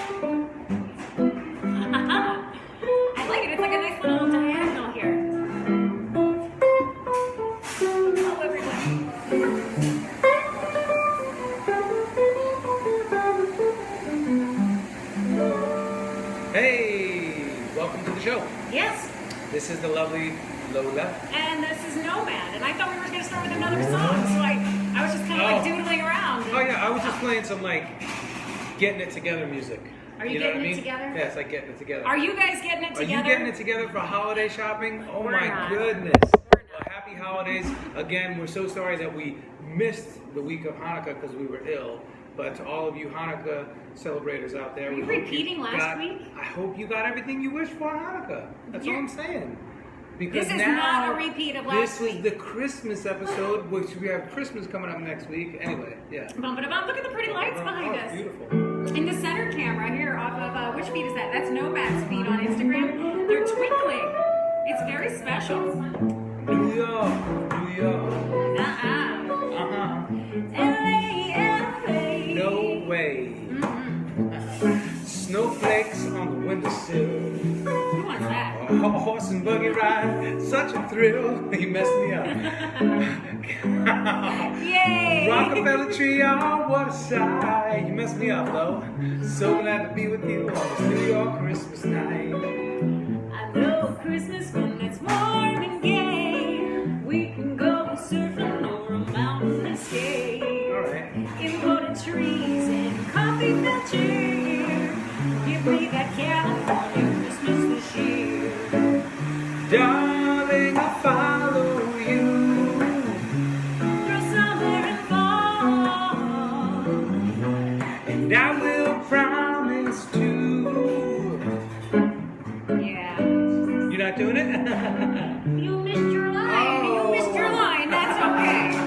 I like it. It's like a nice little diagonal here. Hello, everybody. Hey, welcome to the show. Yes. This is the lovely Lola. And this is Nomad. And I thought we were going to start with another song, so I was just kind of like doodling around. Oh yeah, I was just playing some like getting it together music. Are you know getting what I it mean? together? Yeah, it's like getting it together. Are you guys getting it Are together? you getting it together for holiday shopping? Oh We're my not. goodness. We're not. Well, happy holidays. Again, we're so sorry that we missed the week of Hanukkah because we were ill. But to all of you Hanukkah celebrators out there, Are you we hope repeating last week? I hope you got everything you wished for Hanukkah. That's all I'm saying. Because This is now, not a repeat of last week. This is the Christmas episode, which we have Christmas coming up next week. Anyway, yeah. Bum, ba-da-bum. Look at the pretty lights behind us. Beautiful. In the center camera here off of, which feed is that? That's Nomad's feed on Instagram. They're twinkling. It's very special. New York, New York. L.A. No way. Snowflakes on the windowsill. Who wants that? A horse and buggy ride, such a thrill. You messed me up. Yay! Rockefeller tree, oh, what a sight. You messed me up, though. So glad to be with you on this New York Christmas night. I know Christmas when it's warm and gay. We can go surfing or a mountain escape. All right. Imported trees and coffee filter. Give me that California Christmas this year. Darling, I follow you. Through summer and fall. And I will promise to. Yeah. You're not doing it? You missed your line. You missed your line. That's okay.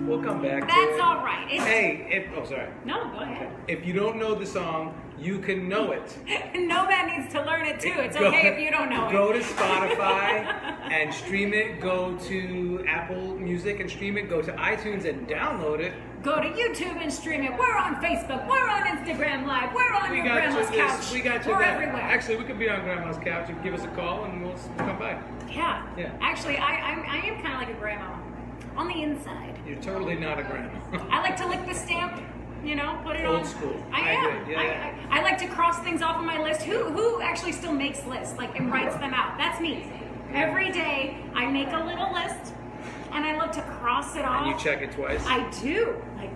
We'll come back to That's it. all right. It's... Hey, sorry. No, go ahead. If you don't know the song, you can know it. Nomad needs to learn it too. It's okay if you don't know it. Go to Spotify and stream it. Go to Apple Music and stream it. Go to iTunes and download it. Go to YouTube and stream it. We're on Facebook. We're on Instagram Live. We're on your grandma's couch. We got you We're there. everywhere. Actually, we could be on grandma's couch. You can give us a call and we'll come by. Yeah. Yeah. Actually, I am kind of like a grandma. On the inside. You're totally not a grandma. I like to lick the stamp. You know, put it on. Old school. I am. agree. Yeah. I like to cross things off on my list. Who actually still makes lists, like, and writes them out? That's me. Every day I make a little list, and I love to cross it off. And you check it twice? I do. Like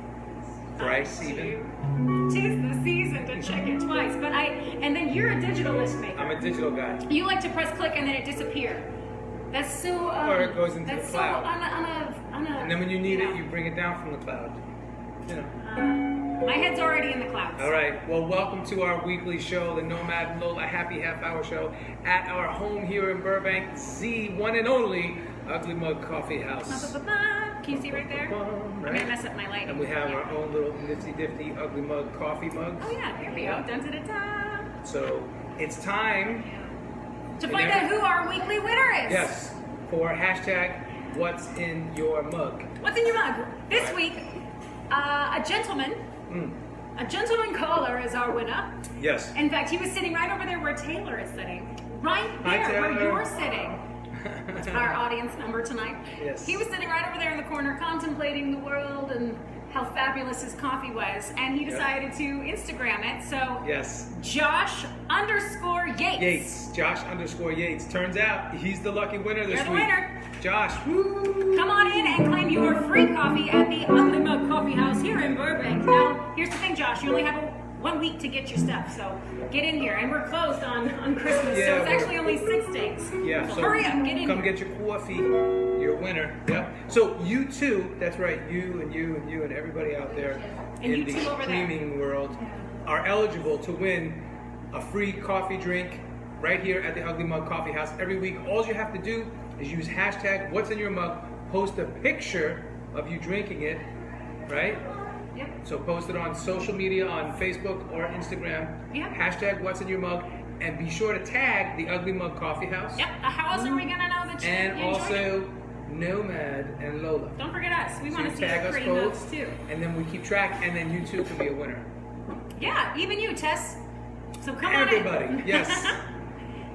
Thrice even? 'Tis the season to check it twice. But and then you're a digital list maker. I'm a digital guy. You like to press click and then it disappears. That's so. Or it goes into that's the cloud. So And then when you need it, you bring it down from the cloud. You know. My head's already in the clouds. All right. Well, welcome to our weekly show, the Nomad and Lola Happy Half Hour Show, at our home here in Burbank, the one and only Ugly Mug Coffee House. Can you see right there? I'm gonna mess up my lighting. And we have our own little nifty-difty Ugly Mug coffee mugs. Oh yeah, here we go. Dun to the top. So it's time To find out who our weekly winner is. Yes, for hashtag What's in Your Mug. What's in your mug? This week, a gentleman caller is our winner. Yes. In fact, he was sitting right over there where Taylor is sitting. Right Hi, there where Taylor. you're sitting. Our audience number tonight. Yes. He was sitting right over there in the corner contemplating the world and how fabulous his coffee was. And he decided to Instagram it. So Yes. Josh_Yates. Josh_Yates. Turns out he's the lucky winner this You're the week. winner. Josh, woo! Come on in and claim your free coffee at the Ugly Mug Coffee House here in Burbank. Now, here's the thing, Josh. You only have 1 week to get your stuff, so get in here. And we're closed on Christmas, so it's actually only 6 days. Yeah, so hurry up, get in Come here. get your coffee. You're a winner. Yep. So you too, that's right, you and everybody out there And in you the too over there. streaming world are eligible to win a free coffee drink right here at the Ugly Mug Coffee House every week. All you have to do is use hashtag What's in Your Mug, post a picture of you drinking it, right? Yep. So post it on social media, on Facebook or Instagram. Yep. Hashtag What's in Your Mug, and be sure to tag the Ugly Mug Coffee House. Yep. How else are we gonna know that you And enjoyed it? also Nomad and Lola. Don't forget us. We So want you to see tag your us pretty both, mugs too. and then we keep track, and then you too can be a winner. Yeah, even you, Tess. So come Everybody, on in. yes.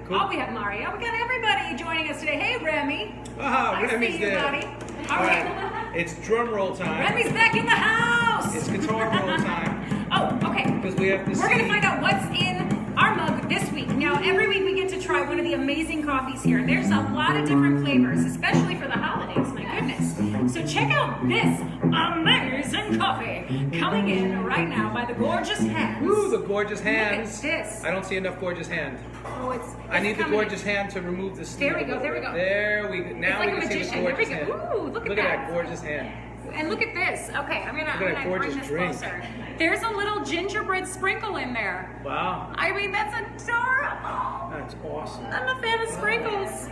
Cool. Oh, we have Mario. We got everybody joining us today. Hey, Remy. Ah, I Remy's see you, there. buddy. All right, it's drum roll time. Remy's back in the house. It's guitar roll time. Oh, okay. Because we have to We're going to find out what's in our mug this week. Now, every week we get to try one of the amazing coffees here. There's a lot of different flavors, especially for the holidays. My goodness. So check out this amazing coffee coming in right now by the gorgeous hands. Ooh, the gorgeous hands. Look at this. I don't see enough gorgeous hand. Oh, I need the coming gorgeous in. hand to remove the steam. There we go, there we go. There we go. Now It's like we a can see the magician. There we gorgeous go. hand. Ooh, look at that that. gorgeous hand. And look at this. Okay, I'm Look at that gonna bring gorgeous this drink. closer. There's a little gingerbread sprinkle in there. Wow, I mean, that's adorable. that's awesome. I'm a fan of sprinkles.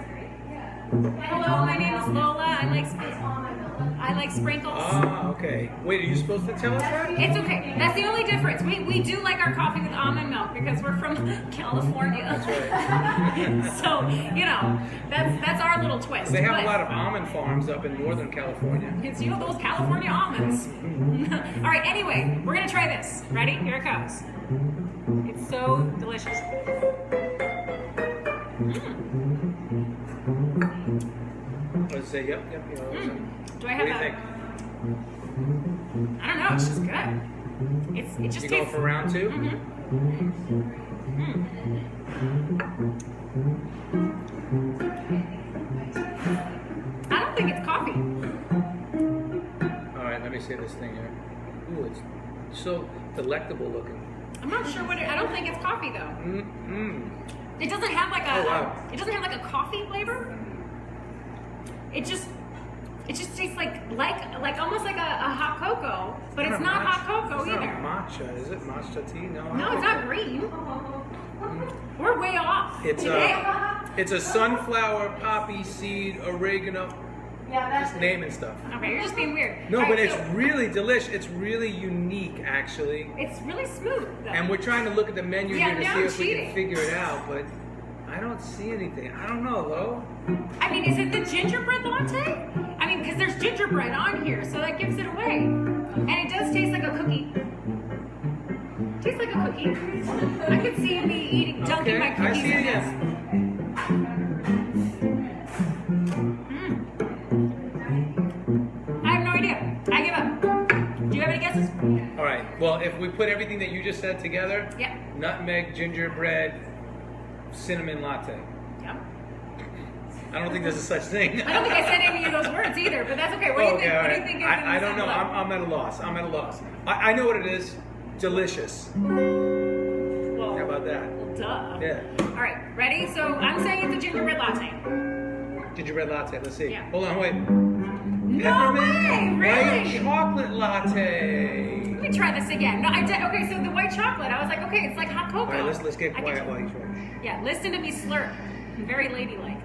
Hello, my name is Lola. I like sprinkles. Ah, okay. Wait, are you supposed to tell us that? It's okay. That's the only difference. We do like our coffee with almond milk because we're from California. That's right. So, you know, that's our little twist. They have But a lot of almond farms up in Northern California. it's, you know, those California almonds. All right, anyway, we're going to try this. Ready? Here it comes. It's so delicious. Let's say, yep. You know, Do I what have do you think? I don't know. It's just good. It just You tastes. going for round two? I don't think it's coffee. All right, let me say this thing here. Ooh, it's so delectable looking. I'm not sure what I don't think it's coffee though. Mm-mm. It doesn't have like a. Oh, wow. It doesn't have like a coffee flavor. It just tastes like almost like a hot cocoa, but it's not hot cocoa It's either. not matcha, is it? Matcha tea? No. No, it's not green. We're way off. It's today. it's a sunflower, poppy seed, oregano. Just naming stuff. Okay, you're just being weird. No, All but right, it's so really delicious. It's really unique, actually. it's really smooth though. And we're trying to look at the menu Yeah, here to now see I'm if we can cheating. figure it out, but I don't see anything. I don't know, Lo. I mean, is it the gingerbread latte? I mean, because there's gingerbread on here, so that gives it away. And it does taste like a cookie. Tastes like a cookie. I could see me dunking my I cookies see in it. this. I have no idea. I give up. Do you have any guesses? All right. Well, if we put everything that you just said together, Yeah. nutmeg, gingerbread, cinnamon latte. Yeah. I don't think there's a such thing. I don't think I said any of those words either, but that's okay. What do you think? all What do right. you think is in I this don't know. envelope? I'm at a loss. I'm at a loss. I know what it is. Delicious. Well, How about that? well, duh. Yeah. All right, ready? So I'm saying it's a gingerbread latte. Gingerbread latte. Let's see. Yeah. Hold on. Wait. No way, Peppermint really? white chocolate latte. Let me try this again. No, I did. Okay, so the white chocolate. I was like, okay, it's like hot cocoa. All right. Let's get I quiet get you. while you try. Yeah, listen to me slurp. I'm very ladylike.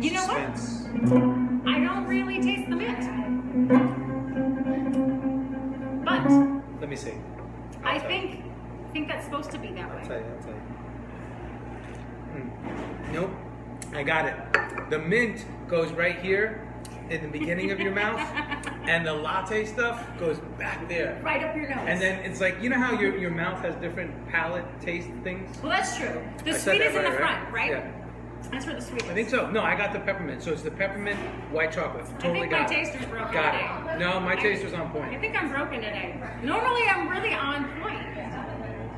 You know what? Suspense. I don't really taste the mint. But Let me see. I think that's supposed to be that I'll way. tell you. Nope. I got it. The mint goes right here in the beginning of your mouth, and the latte stuff goes back there. Right up your nose. And then it's like, you know how your mouth has different palate taste things? Well, that's true. The I said sweet that is in the right, front, right? Yeah. That's where the sweet is. I think so. No, I got the peppermint. So it's the peppermint white chocolate. Totally think my got it. taster's broken Got today. it. No, my taster's on I point. think I'm broken today. Normally, I'm really on point.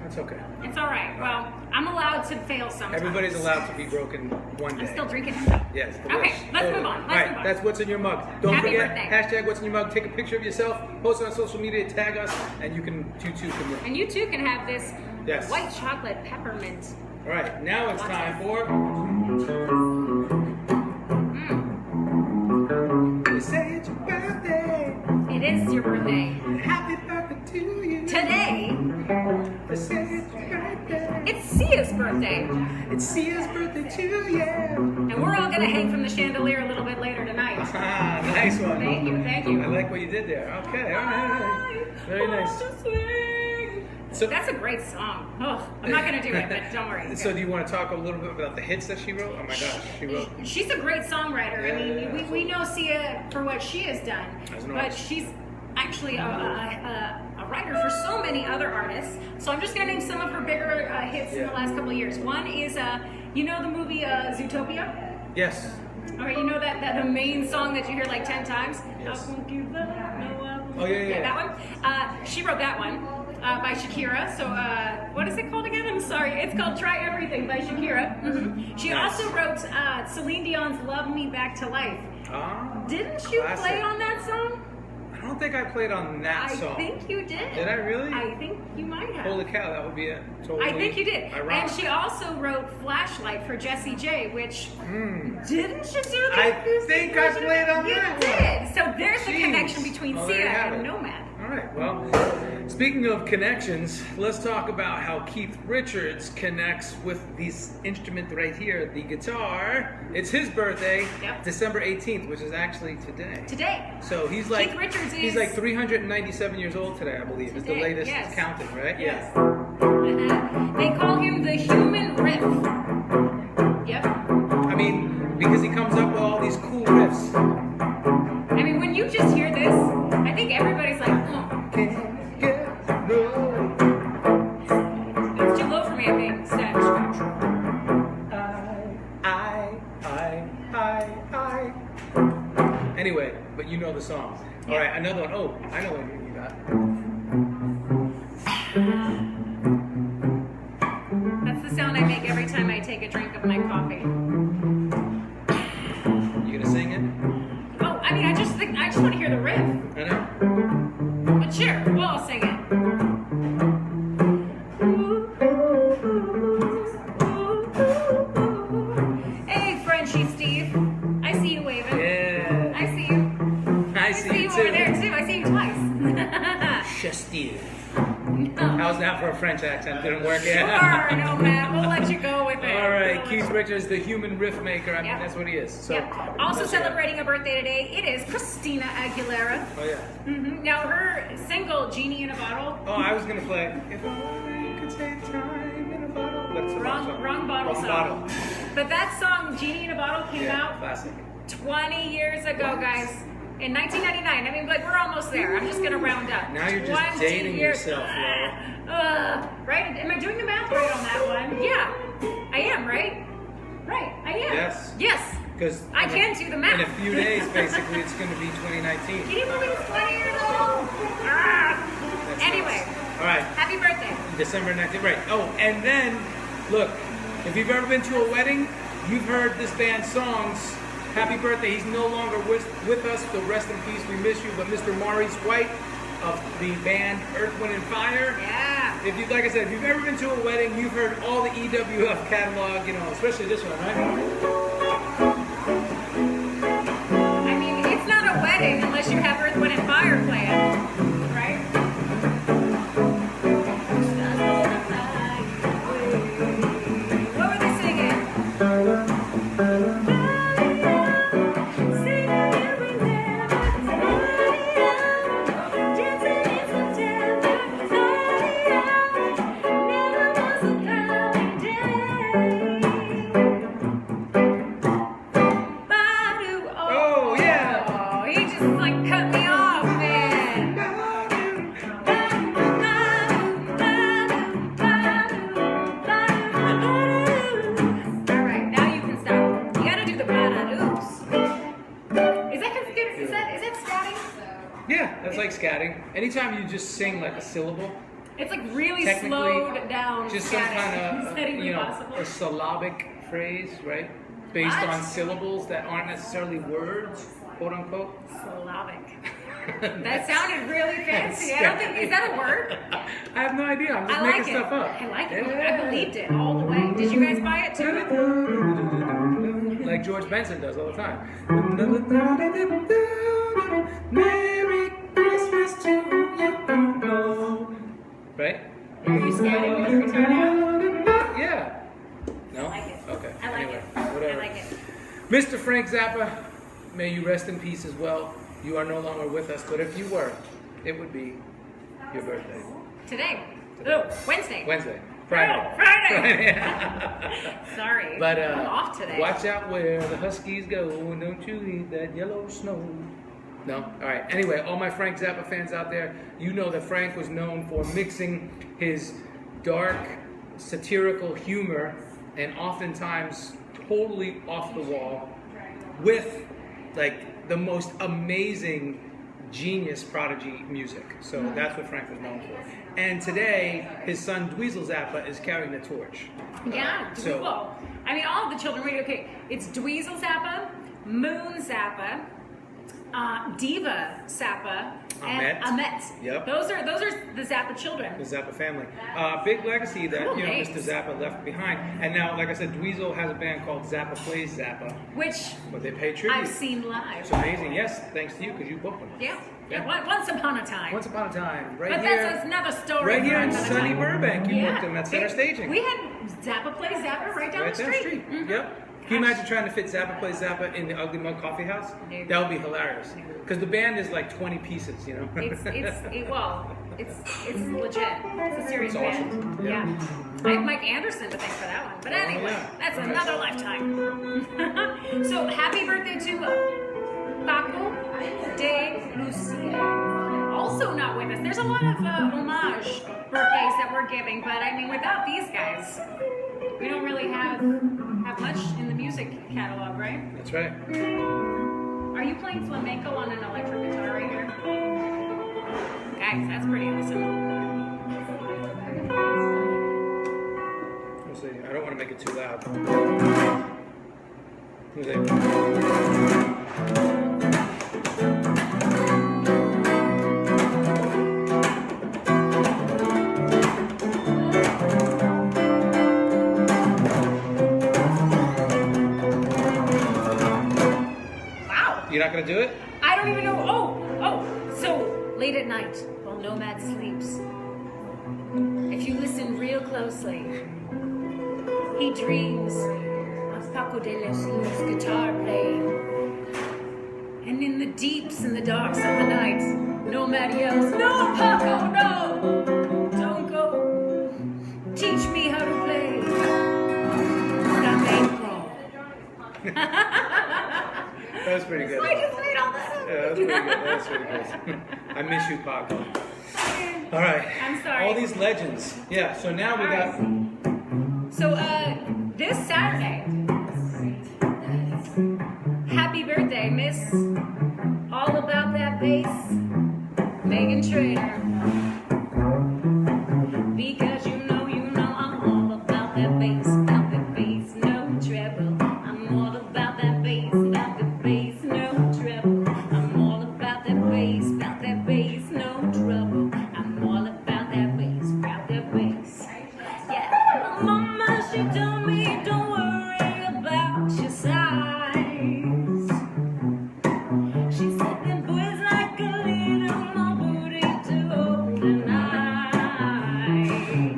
That's okay. It's all right. Well, I'm allowed to fail sometimes. Everybody's allowed to be broken one day. I'm still drinking. Yes. Okay, let's move on. All right, that's what's in your mug. Don't Happy forget, birthday. hashtag what's in your mug. Take a picture of yourself, post it on social media, tag us, and you too can win. And you too can have this Yes. white chocolate peppermint. All right, now it's time for. We say it's your birthday. It is your birthday. Happy birthday to you. Today, We say it's your birthday. it's Sia's birthday. It's Sia's birthday too, yeah. And we're all going to hang from the chandelier a little bit later tonight. Ah, nice one. Thank you, thank you. I like what you did there. Okay, all right. Very nice. So That's a great song. Oh, I'm not gonna do it, but don't worry. So do you want to talk a little bit about the hits that she wrote? Oh my gosh, she wrote. She's a great songwriter. Yeah, I mean, yeah, we know Sia for what she has done, As an but artist. she's actually a writer for so many other artists. So I'm just gonna name some of her bigger hits in the last couple of years. One is, you know the movie Zootopia? Yes. All right, you know that the main song that you hear like 10 times? Yes. I won't give up, no, I won't. Oh, yeah. That one. She wrote that one by Shakira. So what is it called again? I'm sorry. It's called Try Everything by Shakira. Mm-hmm. She Nice. also wrote Celine Dion's Love Me Back to Life. Ah, Didn't you classic. play on that song? I don't think I played on that I song. think you did. Did I really? I think you might have. Holy cow, that would be a totally. I think you did. ironic. And she also wrote Flashlight for Jessie J, which didn't you do the I acoustic think I version of played it? on You that did. So there's the Jeez. connection between Well, there Sia you have and it. Nomad. All right. Well, speaking of connections, let's talk about how Keith Richards connects with this instrument right here, the guitar. It's his birthday, Yep. December 18th, which is actually today. Today. So he's like Keith Richards he's is- like 397 years old today, I believe. Is the Today, latest yes. counting, right? Yes. They call him the human riff. Yep. I mean, because he comes up with all these cool riffs. I mean, when you just hear this, I think everybody's like, Can't get no. it's too low for me, I think. Stash. I. Anyway, but you know the song. All right, another one. Oh, I know what you got. That's the sound I make every time I take a drink of my coffee. You gonna sing it? Oh, I mean, I just want to hear the riff. I know. But sure, we'll all sing it. Hey, Frenchie Steve. I see you waving. Yeah. I see you. I I see see you you too. over there too. I see you twice. Chestil. No. How's that for a French accent? Didn't work. Sure, Yeah. no, Matt. We'll let you go with it. All right, We'll let Keith you- Richards, the human riff maker. I mean, Yep. that's what he is. So. Yep. Also that's what- celebrating a birthday today, it is Christina Aguilera. Oh yeah. Now her single "Genie in a Bottle," Oh, I was gonna play. If I could take time in a bottle. That's the song. wrong bottle Wrong song. bottle. But that song "Genie in a Bottle" came Yeah, out classic. 20 years ago, What? guys. In 1999. I mean, like we're almost there. I'm just gonna round up. Now you're just 20 dating years. yourself, Lola. Right? Am I doing the math right on that one? Yeah, I am. Right? Right. I am. Yes. Yes. Because I can do the math. In a few days, basically, it's going to be 2019. Can you believe it's 20 years old? Ah. That's Anyway, nuts. All right, happy birthday. December 19th. Right. Oh, and then, look, if you've ever been to a wedding, you've heard this band's songs. Happy birthday. He's no longer with us, so rest in peace. We miss you. But Mr. Maurice White of the band Earth, Wind, and Fire. Yeah. If you, like I said, if you've ever been to a wedding, you've heard all the EWF catalog, you know, especially this one, right? I mean, it's not a wedding unless you have Earth, Wind, and Fire playing, right? What were they singing? Oh, yeah. Oh, he just like cut me off, man. All right, now you can stop. You gotta do the ba-da-doos. Is that scatting? Yeah, that's like scatting. Anytime you just sing like a syllable, It's like really technically, slowed down just some scatting. kind Is of, that even you know, possible? a syllabic phrase, right? Based What? on syllables that aren't necessarily words, quote unquote. Syllabic. That sounded really fancy. That's I don't think, is that a word? I have no idea. I'm just I like making it. stuff up. I like it. Yeah. I believed it all the way. Did you guys buy it too? Like George Benson does all the time. Merry Christmas to you. Right? Are you scatting with your guitar now? Yeah. No? I like it. Okay. I like Anyway, it. whatever. I like it. Mr. Frank Zappa, may you rest in peace as well. You are no longer with us, but if you were, it would be your birthday Today. today? Oh, Wednesday. Wednesday. Friday. Oh, Friday. Sorry. But I'm off today. watch out where the Huskies go, and don't you eat that yellow snow. No? All right. Anyway, all my Frank Zappa fans out there, you know that Frank was known for mixing his dark, satirical humor and oftentimes totally off the wall with like the most amazing genius prodigy music. So that's what Frank was known for. And today, his son Dweezil Zappa is carrying the torch. Yeah, So- well, I mean, all of the children. Wait, okay, it's Dweezil Zappa, Moon Zappa, Diva Zappa, and Ahmet. Ahmet. Yep. Those are the Zappa children. The Zappa family. Big legacy that Cool Mr. names. Zappa left behind. And now, like I said, Dweezil has a band called Zappa Plays Zappa, Which but they pay tribute. I've seen live. It's amazing. Yes, thanks to you because you booked them. Yeah. Yeah. Once upon a time. Once upon a time, right but here. that's another story. Right for here in another sunny time. Burbank. You Yeah. booked them at Center Staging. We had Zappa Plays Zappa right down Right the down the street. street. Mhm. Yep. Can you imagine trying to fit Zappa Plays Zappa in the Ugly Mug Coffee House? No. That would be hilarious. Because the band is like 20 pieces, you know? It's legit. It's a serious It's awesome. band. Yeah. I have Mike Anderson to thank for that one. But anyway, yeah. that's another lifetime. So happy birthday to Paco de Lucia. Also not with us. There's a lot of homage birthdays that we're giving, but I mean, without these guys, we don't really have much in the music catalog, right? That's right. Are you playing flamenco on an electric guitar right here? Guys, that's pretty awesome. We'll see. I don't want to make it too loud. We'll see. Wow. You're not going to do it? I don't even know. Oh. So late at night, while Nomad sleeps, if you listen real closely, he dreams of Paco de Lucia's guitar playing. And in the deeps and the darks of the night, Nomad yells, "No, Paco, no! Don't go. Teach me how to play flamenco." That was pretty good. I just made all that up. Yeah, that was pretty good. That was pretty good. I miss you, Paco. All right. I'm sorry. All these legends. Yeah, so now we got... So, this Saturday, happy birthday, Miss All About That Bass, Megan Trainor. Because you know, I'm all about that bass, no treble. I'm all about that bass, no treble. I'm all about that bass, no treble. I'm all about that bass. Yeah, Mama, she told me don't worry about your size. She said them boys like a little more booty to hold an eye.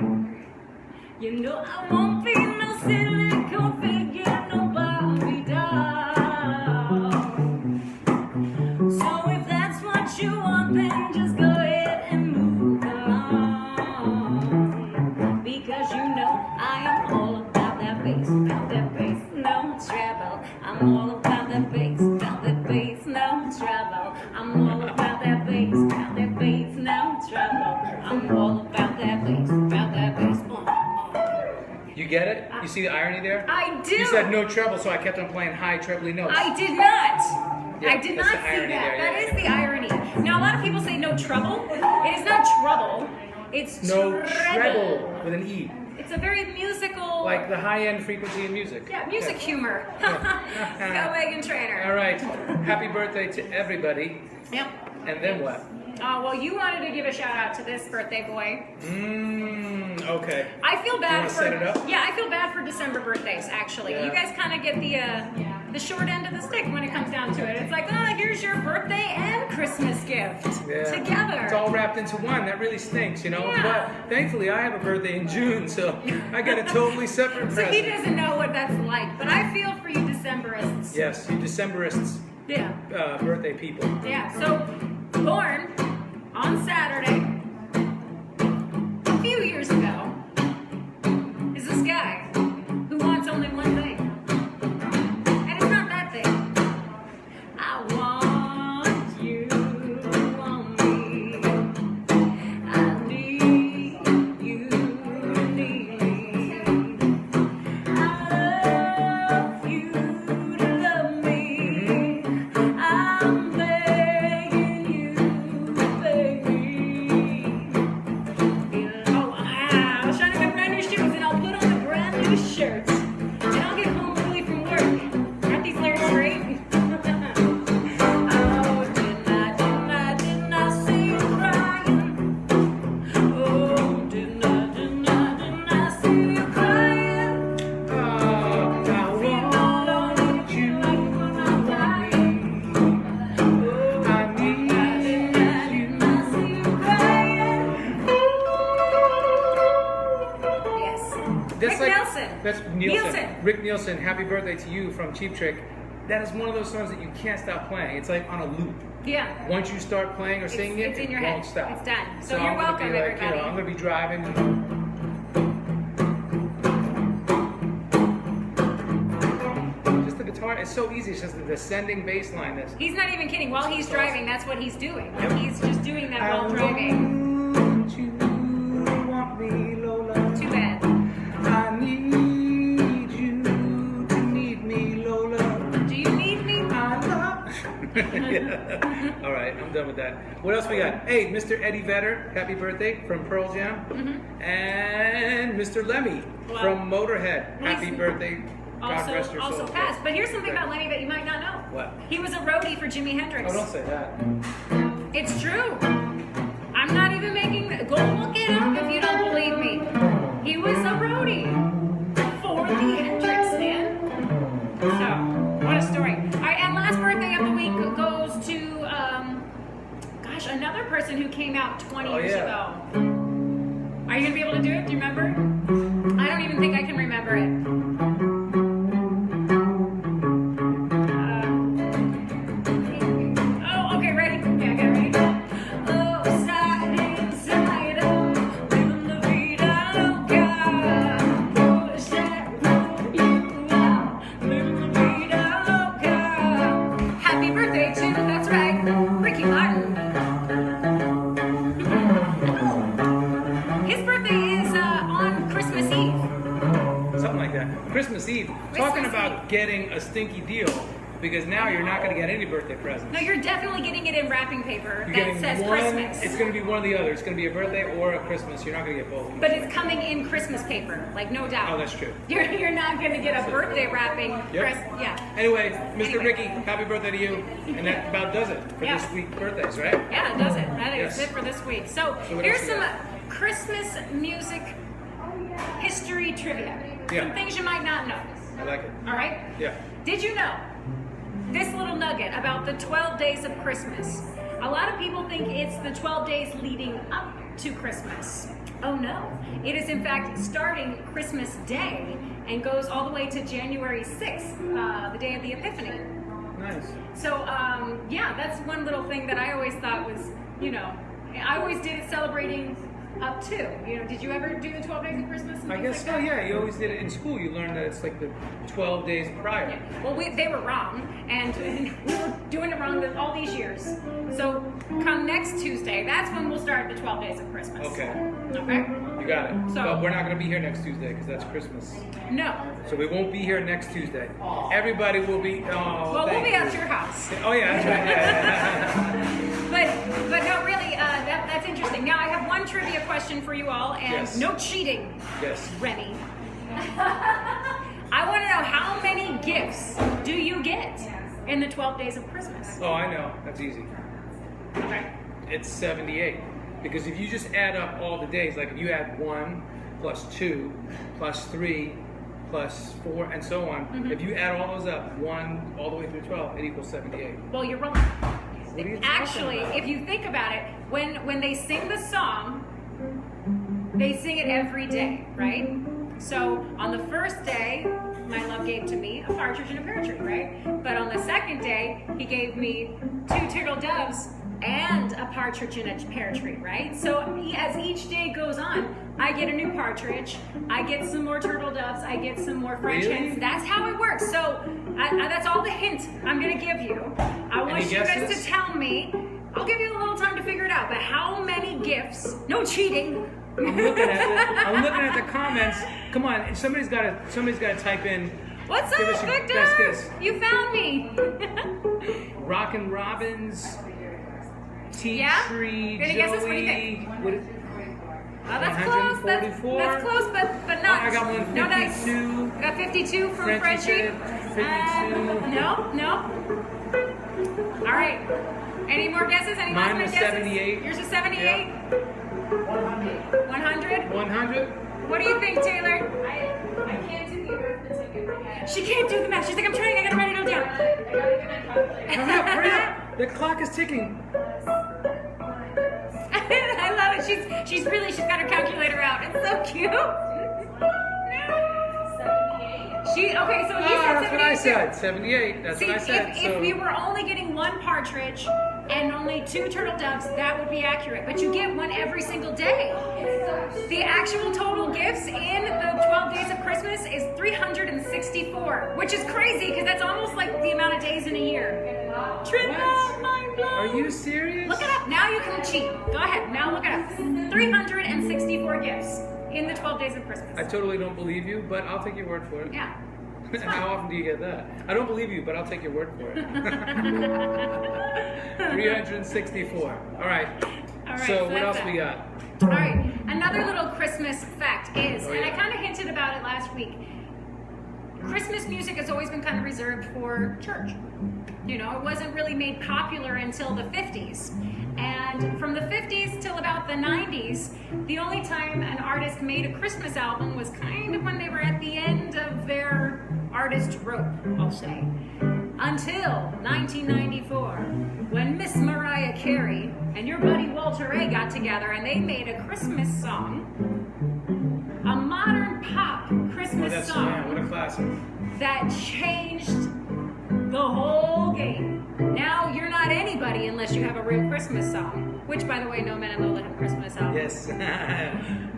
You know I won't be no silicone figure, no Barbie doll. So if that's what you want, then just go ahead and move along. Because you know I am all about that bass, no treble. I'm all about that bass, no treble. I'm all about that bass, no treble. I'm all about that bass. You get it? You see the irony there? I do. You said no treble, so I kept on playing high trebly notes. I did not. Yeah, I did that's not the see irony that. there, That yeah. is the irony. Now, a lot of people say no trouble. It is not trouble. It's No treble. treble with an E. It's a very musical. Like the high-end frequency in music. Yeah, music humor. Go Megan Trainor. All right. Happy birthday to everybody. Yep. And then what? Well, you wanted to give a shout out to this birthday boy. Okay. I feel bad wanna for set it up? Yeah, I feel bad for December birthdays. Actually, Yeah. you guys kind of get the short end of the stick when it comes down to it. It's like, here's your birthday and Christmas gift together. It's all wrapped into one. That really stinks, you know? Yeah. But thankfully, I have a birthday in June, so I got a totally separate So he present. doesn't know what that's like, but I feel for you Decemberists. Yes, you Decemberists, Yeah. birthday people. Yeah. So born on Saturday, a few years That's Nielsen. Rick Nielsen, happy birthday to you from Cheap Trick. That is one of those songs that you can't stop playing. It's like on a loop. Yeah. Once you start playing or singing it's in your it head. won't stop. It's done. So I'm you're gonna welcome, be like, everybody. I'm going to be driving. Just the guitar, it's so easy. It's just the descending bass line. He's not even kidding. While he's driving, that's what he's doing. Yep. He's just doing that while driving. Want you to want me, Lola. Too bad. I need you to need me, Lola. Do you need me? I love. Yeah. All right, I'm done with that. What else we got? Hey, Mr. Eddie Vedder, happy birthday from Pearl Jam. And Mr. Lemmy from Motorhead, happy birthday. God rest your soul. Also passed. But here's something about Lenny that you might not know. What? He was a roadie for Jimi Hendrix. Oh, don't say that. It's true. I'm not even making. Go look it up if you don't believe me. He was a roadie for the Hendrix, man. So, what a story. All right, and last birthday of the week goes to, gosh, another person who came out 20 years ago. Are you gonna be able to do it? Do you remember? I don't even think I can remember it. Christmas Eve. Talking about getting a stinky deal, because now you're not going to get any birthday presents. No, you're definitely getting it in wrapping paper You're that says one, Christmas. It's going to be one or the other. It's going to be a birthday or a Christmas. You're not going to get both. But it's coming in Christmas paper, like no doubt. Oh, that's true. You're not going to get a birthday wrapping. Yep. Yeah. Anyway, Mr. Ricky, happy birthday to you. And that about does it for this week's birthdays, right? Yeah, it does it. That is it for this week. So here's some Christmas music history trivia. Some things you might not know. I like it. All right? Yeah. Did you know this little nugget about the 12 days of Christmas? A lot of people think it's the 12 days leading up to Christmas. Oh no. It is in fact starting Christmas Day and goes all the way to January 6th, the day of the Epiphany. Nice. So, yeah, that's one little thing that I always thought was, I always did it celebrating up to. Did you ever do the 12 days of Christmas? I guess like so, yeah. You always did it in school. You learned that it's like the 12 days prior. Yeah. Well, they were wrong, and we were doing it wrong all these years. So come next Tuesday, that's when we'll start the 12 days of Christmas. Okay. Okay? You got it. So, but we're not going to be here next Tuesday because that's Christmas. No. So we won't be here next Tuesday. Everybody will be. Well, we'll be at your house. Oh yeah, that's right. Yeah. But no, really, that's interesting. Now I have one trivia question for you all, and no cheating. Yes. Remy. I want to know, how many gifts do you get in the 12 days of Christmas? Oh, I know. That's easy. Okay. It's 78. Because if you just add up all the days, like if you add 1 plus 2 plus 3 plus 4 and so on, if you add all those up, 1 all the way through 12, it equals 78. Well, you're wrong. Actually, if you think about it, when they sing the song, they sing it every day, right? So on the first day, my love gave to me a partridge in a pear tree, right? But on the second day, he gave me 2 turtle doves and a partridge in a pear tree, right? So as each day goes on, I get a new partridge, I get some more turtle doves, I get some more French hens. That's how it works. So that's all the hint I'm gonna give you. I want you guys to tell me. I'll give you a little time to figure it out, but how many gifts, no cheating. I'm looking at the comments. Come on, somebody's gotta type in. What's up, Victor? You found me. Rockin' Robbins, Tea Tree, Any guesses? What do you think? That's close. That's close, but not. I got 152. No dice. I got 52 from Frenchie. 52. No. All right. Any more guesses? Any Mine last was guesses? 78. Yours was 78? 100? 100? What do you think, Taylor? I can't do the arithmetic in my head. She can't do the math. She's like, I'm trying. I gotta write it all down. I gotta get my calculator. Hurry up! The clock is ticking. I love it. She's got her calculator out. It's so cute. Okay, so he said That's what I 72. said. 78. That's See, what I said. if we were only getting one partridge and only 2 turtle doves, that would be accurate. But you get one every single day. The actual total gifts in the 12 days of Christmas is 364, which is crazy because that's almost like the amount of days in a year. What? Mind blown. Are you serious? Look it up. Now you can cheat. Go ahead. Now look it up. 364 gifts in the 12 days of Christmas. I totally don't believe you, but I'll take your word for it. Yeah. How often do you get that? I don't believe you, but I'll take your word for it. 364. All right. All right. So what that's else that. we got? All right. Another little Christmas fact is, Oh, and I yeah. kind of hinted about it last week, Christmas music has always been kind of reserved for church. You know, it wasn't really made popular until the 50s. And from the 50s till about the 90s, the only time an artist made a Christmas album was kind of when they were at the end of their artist rope, I'll say. Until 1994, when Miss Mariah Carey and your buddy Walter A got together and they made a Christmas song, a modern pop Christmas song Yeah, what a classic. that changed the whole game. Now you're not anybody unless you have a real Christmas song, which, by the way, Nomad and Lola have a Christmas album. Yes. In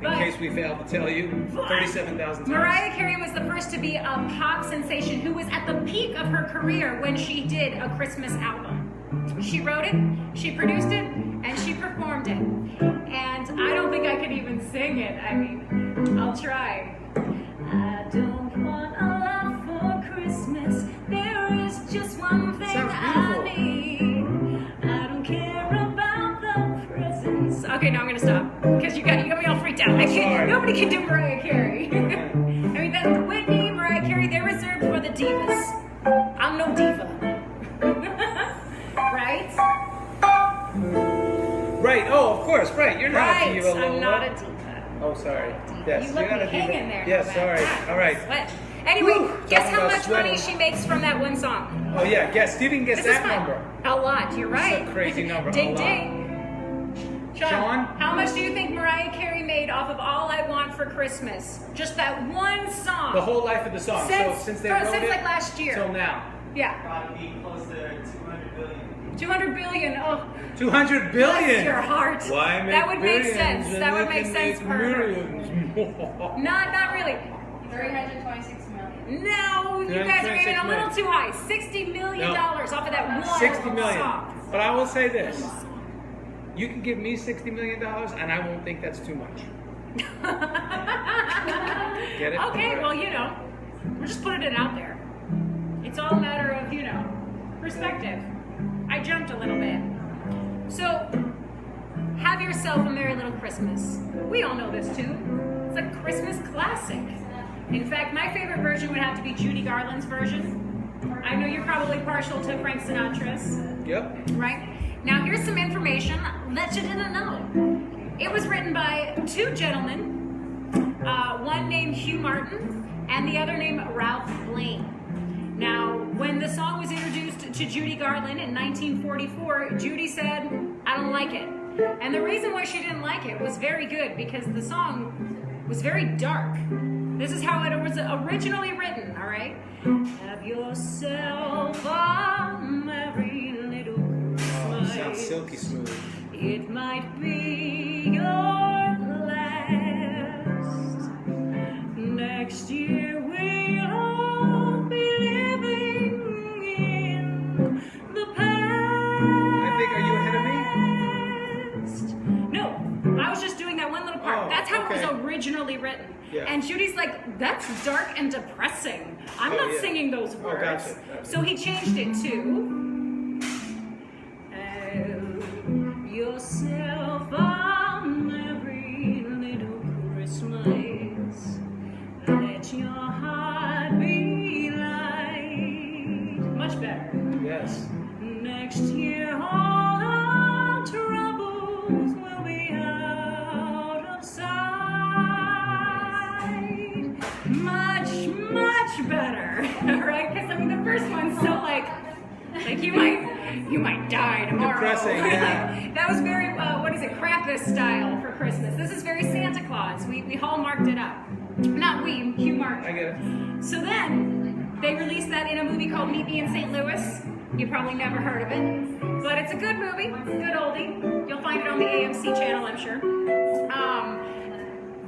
But- case we failed to tell you, 37,000 times. Mariah Carey was the first to be a pop sensation who was at the peak of her career when she did a Christmas album. She wrote it, she produced it, and she performed it. And I don't think I could even sing it. I mean, I'll try. I don't want a lot for Christmas. There is just one thing Sounds I beautiful. need. I don't care about the presents. Okay, now I'm gonna stop because you got me all freaked out. I can't. Sorry. Nobody can do Mariah Carey. I mean, that's Whitney, Mariah Carey. They're reserved for the divas. I'm no diva, right? Right. Oh, of course. Right. You're not Right. a diva, Lola. I'm not a diva. Oh, sorry. Yes, You you're let not me a diva. hanging there. Yes, Nomad. sorry. Ah, All right. Sweat. Anyway, Whew. guess Talking how about much money sweating. she makes from that one song? Oh, yeah. Guess. You didn't guess This is that fun. number. A lot. You're This is right. a crazy number. Ding A lot. ding. Sean? How much do you think Mariah Carey made off of All I Want for Christmas? Just that one song. The whole life of the song. Since- so since they wrote since, it like, last year. till now. Yeah. Probably be close to 200 billion. 200 billion. Oh, 200 bless billion. your heart. Why make That would make billions sense. when That we would make can sense make for her. millions? Not really. 326 million. No, you guys are aiming a little too high. $60 million No. off of that one 60 million. song. But I will say this. You can give me $60 million and I won't think that's too much. Get it? Okay, well, you know, we're just putting it out there. It's all a matter of, you know, perspective. I jumped a little bit. So, have yourself a merry little Christmas. We all know this too. It's a Christmas classic. In fact, my favorite version would have to be Judy Garland's version. I know you're probably partial to Frank Sinatra's. Yep. Right? Now, here's some information that you didn't know. It was written by 2 gentlemen, one named Hugh Martin and the other named Ralph Blaine. Now, when the song was introduced to Judy Garland in 1944, Judy said, I don't like it. And the reason why she didn't like it was very good because the song was very dark. This is how it was originally written, all right? Have yourself a merry little Oh, Christmas. sounds silky smooth. It might be your last. Next year we'll all be living in the past. I think, are you ahead of me? No, I was just doing that one little part. Oh, That's how it okay. was originally written. Yeah. And Judy's like, that's dark and depressing. I'm Oh, not yeah. singing those Oh, words. gotcha. So he changed it to have yourself a merry little Christmas. Let your heart be light. Much better. Yes. Next year all our troubles will be out of sight. Much better. Right? Because I mean the first one's so like you might die tomorrow. Depressing, yeah. Like, that was very what is it, Krampus style for Christmas. This is very Santa Claus. We hallmarked it up. Not we, Hugh Martin. I get it. So then, they released that in a movie called Meet Me in St. Louis. You probably never heard of it, but it's a good movie, good oldie. You'll find it on the AMC channel, I'm sure.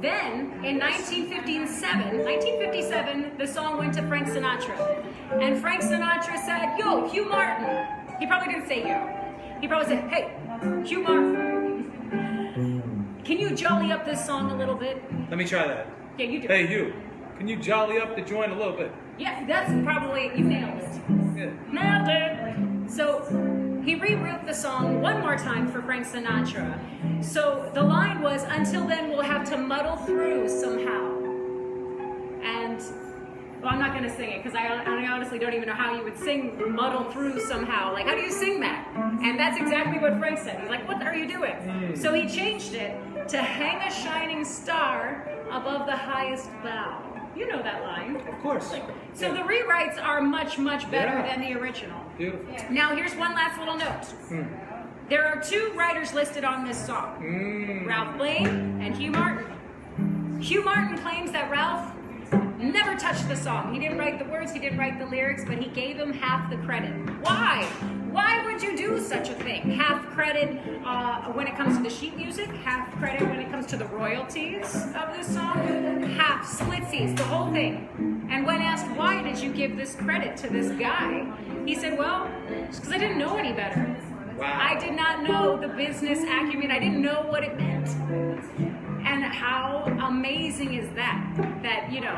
Then, in 1957, the song went to Frank Sinatra. And Frank Sinatra said, yo, Hugh Martin. He probably didn't say yo. He probably said, hey, Hugh Martin, can you jolly up this song a little bit? Let me try that. Yeah, you do. Hey, you. Can you jolly up the joint a little bit? Yeah, that's probably, you nailed it. Yeah. Nailed it. So he rewrote the song one more time for Frank Sinatra. So the line was, until then we'll have to muddle through somehow. And, well, I'm not going to sing it because I honestly don't even know how you would sing muddle through somehow. Like, how do you sing that? And that's exactly what Frank said. He's like, what are you doing? So he changed it to hang a shining star above the highest bough. You know that line. Of course. So the rewrites are much, much better Yeah. than the original. Beautiful. Now here's one last little note. There are two writers listed on this song. Ralph Blaine and Hugh Martin. Hugh Martin claims that Ralph never touched the song. He didn't write the words, he didn't write the lyrics, but he gave him half the credit. Why? Why would you do such a thing? Half credit when it comes to the sheet music, half credit when it comes to the royalties of this song, half splitsies, the whole thing. And when asked, why did you give this credit to this guy? He said, well, it's because I didn't know any better. Wow. I did not know the business acumen. I didn't know what it meant. And how amazing is that? That, you know,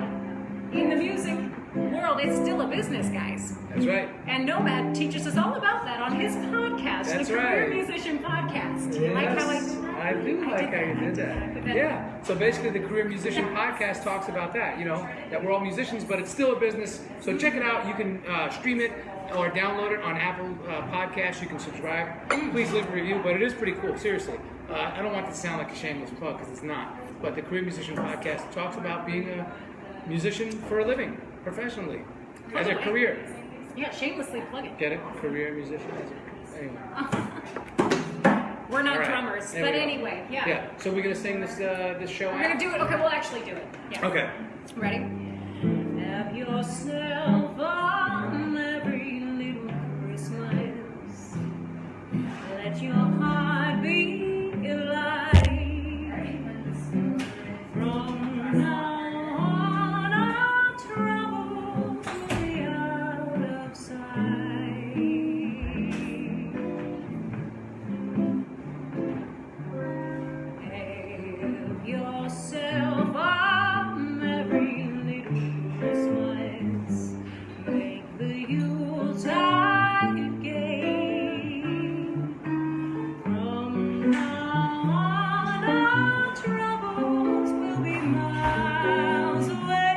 in the music world, it's still a business, guys. That's right. And Nomad teaches us all about that on his podcast, That's the Career right. Musician Podcast. You like how I did that? I do like how you did I that. put that Yeah. So basically, the Career Musician Podcast talks about that. You know, that we're all musicians, but it's still a business. So check it out. You can stream it or download it on Apple Podcasts. You can subscribe. Please leave a review. But it is pretty cool. Seriously. I don't want it to sound like a shameless plug because it's not. But the Career Musician Podcast talks about being a musician for a living, professionally, as a career. Yeah, shamelessly plug it. Get it? Career musician. Anyway. We're not All right. drummers, There but we go. anyway, yeah. Yeah. So we're gonna sing this this show We're out. gonna do it. Okay, we'll actually do it. Yeah. Okay. Ready? Have yourself a merry little Christmas. Let your heart be light. From now on, our troubles will be out of sight. Have yourself a merry little Christmas. Make the Yuletide gay. From now on, our troubles will be miles away.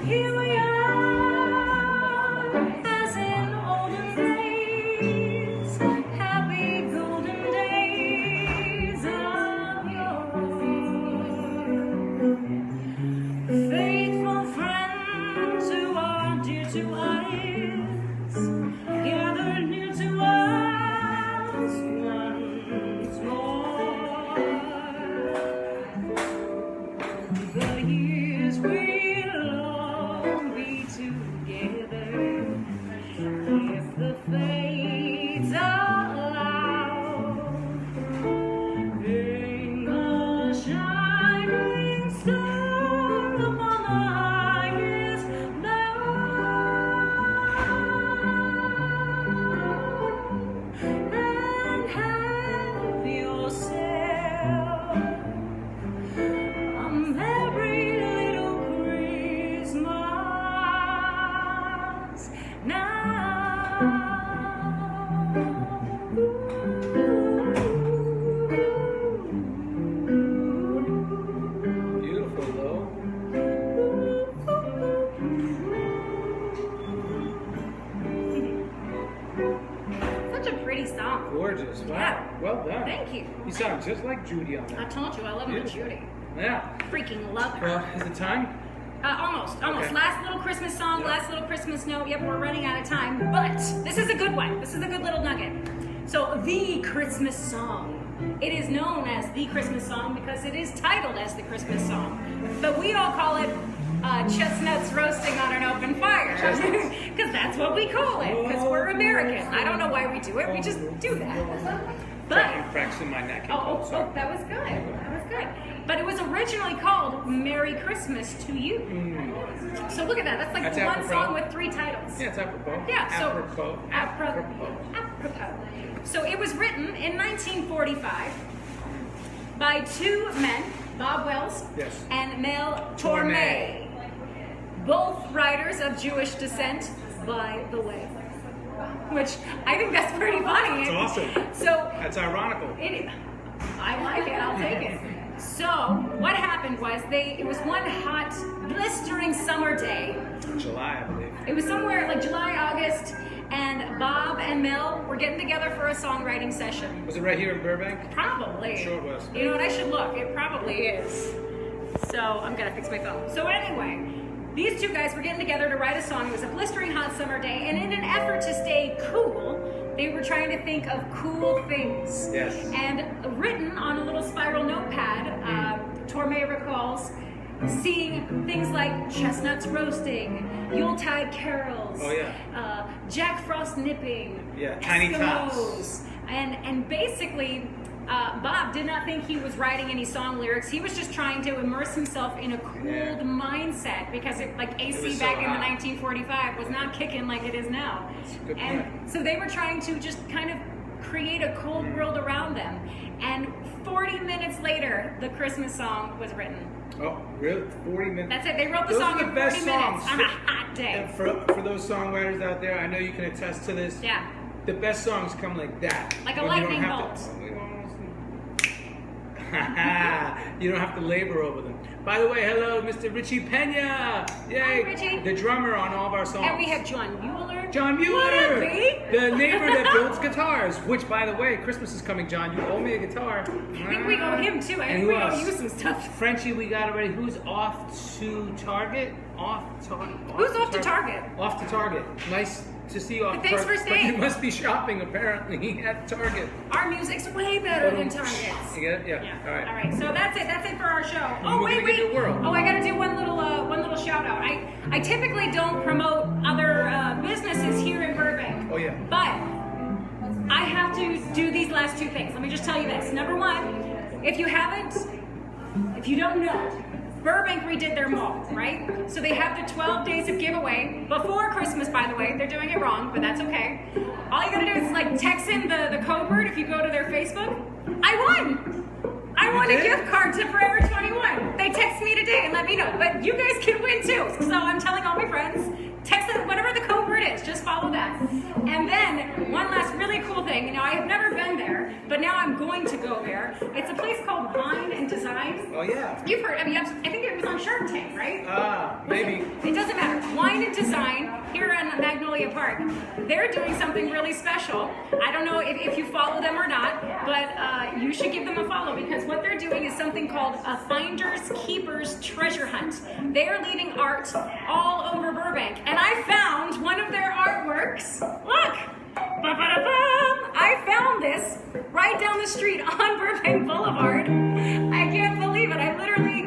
Here we are, as in olden days, happy golden days of yore. Faithful friends who are dear to us, gathered near to us once more. The years we'll all be together, if the fates allow. Hang a shining star upon the highest bough, and have yourself a merry little Christmas now. Beautiful, Lo. Such a pretty song. Gorgeous. Wow. Yeah. Well done. Thank you. You sound just like Judy on I that. told you I love my Beautiful. Judy. Yeah. Freaking love her. Well, is it time? Almost. Okay. Last little Christmas song, Yeah. last little Christmas note. Yep, we're running out of time, but this is a good one. This is a good little nugget. So, the Christmas song It is known as the Christmas song because it is titled as the Christmas song. But we all call it chestnuts roasting on an open fire. Because that's what we call it, because we're American. I don't know why we do it, we just do that. I'm But, practicing my neck. oh, that was good. That was good. But it was originally called Merry Christmas to You. So look at that. That's like That's one apropos. song with 3 titles. Yeah, it's apropos. Yeah, so Apropos. apropos. So it was written in 1945 by 2 men, Bob Wells Yes. and Mel Torme, both writers of Jewish descent, by the way. Which I think that's pretty funny. It's awesome. So That's ironical. I like it. I'll take it. So what happened was it was one hot, blistering summer day. July, I believe. It was somewhere like July, August, and Bob and Mel were getting together for a songwriting session. Was it right here in Burbank? Probably. Sure it was. You know what? I should look. It probably is. So I'm gonna fix my phone. So anyway, these 2 guys were getting together to write a song. It was a blistering hot summer day, and in an effort to stay cool, they were trying to think of cool things. Yes. And written on a little spiral notepad, Torme recalls seeing things like chestnuts roasting, Yuletide carols, Oh, yeah. Jack Frost nipping, Yeah, tiny tots. Eskimos. And basically, Bob did not think he was writing any song lyrics. He was just trying to immerse himself in a cold mindset because AC It was back so in the hot. 1945 was not kicking like it is now. That's a good And point. so they were trying to just kind of create a cold world around them. And 40 minutes later, the Christmas song was written. Oh, really? 40 minutes? That's it. They wrote the Those song are the in best 40 minutes songs. on a hot day. And for those songwriters out there, I know you can attest to this. Yeah. The best songs come like that. Like a when you don't lightning have bolt. You don't have to labor over them. By the way, hello, Mr. Richie Pena. Yay. Hi, Richie. The drummer on all of our songs. And we have John Mueller. John Mueller, What up, B? the neighbor that builds guitars. Which, by the way, Christmas is coming, John. You owe me a guitar. I think we owe him too. I And think who we owe else? you some stuff. Frenchie, we got already. Who's off to Target? Who's off to Target? Off to Target. Nice to see you off But thanks Target. for But staying. you must be shopping apparently at Target. Our music's way better than Target's. You get it? Yeah. Yeah. All right. All right. So that's it. That's it for our show. Oh We're wait, gonna get wait. to World. Oh, I gotta do one little shout out. I typically don't promote other businesses here in Burbank. Oh yeah. But I have to do these last 2 things. Let me just tell you this. Number 1, if you don't know, Burbank redid their mall, right? So they have the 12 days of giveaway before Christmas, by the way. They're doing it wrong, but that's okay. All you gotta do is text in the code word if you go to their Facebook. I won! I won a did? gift card to Forever 21. They text me today and let me know. But you guys can win too. So I'm telling all my friends, text them whatever the code word is, just follow that. And then one last really cool thing. I have never been there, but now I'm going to go there. It's a place called Wine and Design. Oh yeah. You've heard, I think it was on Shark Tank, right? Maybe. It doesn't matter. Wine and Design here in Magnolia Park. They're doing something really special. I don't know if you follow them or not, but you should give them a follow because what they're doing is something called a Finders Keepers treasure hunt. They are leaving art all over Burbank. And I found one of their artworks. Look! Ba-ba-da-bum! I found this right down the street on Burbank Boulevard. I can't believe it. I literally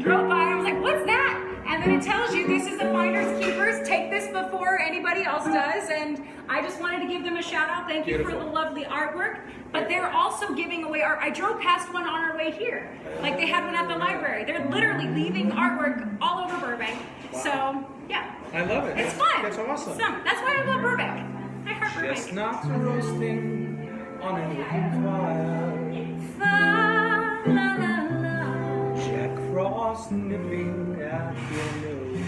drove by and I was like, what's that? And then it tells you this is the Finders Keepers. Take this before anybody else does. And I just wanted to give them a shout out. Thank you for the lovely artwork. But they're also giving away art. I drove past one on our way here. Like they had one at the library. They're literally leaving artwork all over Burbank. So, yeah. I love it. It's fun. That's awesome. That's why I love Burbank. I heart Burbank. Chestnuts roasting on an open fire. Fa, la, la, la. Jack Frost nipping at your nose.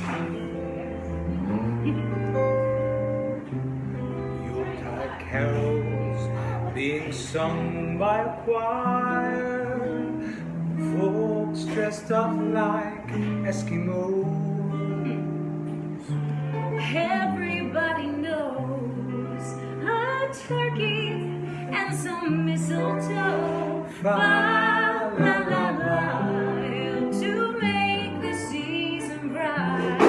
Yuletide carols being sung by a choir. Folks dressed up like Eskimos. Everybody knows a turkey and some mistletoe. Fa, la, la, la, to make the season bright.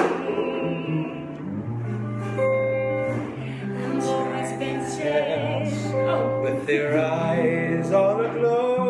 And joy's been said. Oh. With their eyes all aglow.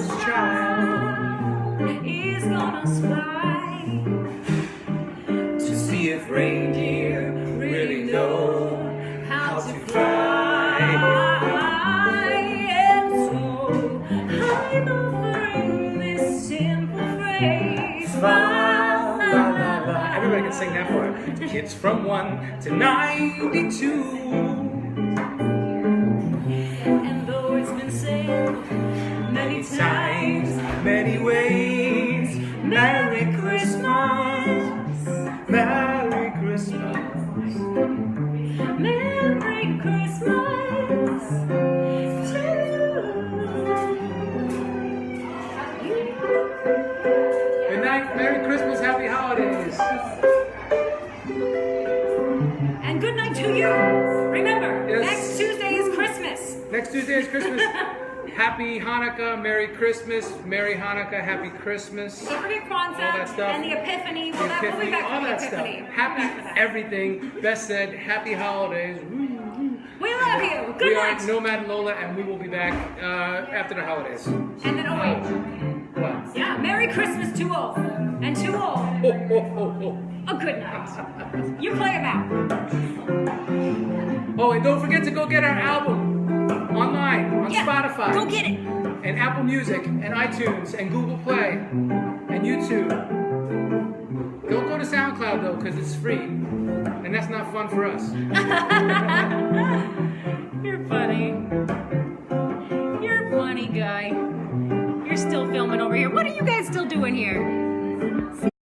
Christmas child is gonna spy to see if reindeer really know how to fly. And so I'm offering this simple phrase. La, la, la, la. Everybody can sing that part. To kids from 1 to 92. And though it's been said many times, many ways. Merry Christmas, Merry Christmas. Merry Christmas to you. Good night, Merry Christmas, Happy Holidays. And good night to you. Remember, Yes. next Tuesday is Christmas. Next Tuesday is Christmas. Happy Hanukkah, Merry Christmas, Merry Hanukkah, Happy Christmas. Don't forget Kwanzaa All that stuff. and the Epiphany. The We'll be Epiphany, back all for the that stuff. Epiphany. We'll be back for Happy that. everything. Best said, Happy Holidays. We love you. Good We night. are Nomad and Lola, and we will be back after the holidays. And then, oh wait. What? Yeah, Merry Christmas to all. And to all, Ho, ho, ho, ho. a good night. You play them out. Oh, and don't forget to go get our album online on Yeah, Spotify. go get it. And Apple Music and iTunes and Google Play and YouTube. Don't go to SoundCloud though, because it's free. And that's not fun for us. You're funny. You're a funny guy. You're still filming over here. What are you guys still doing here?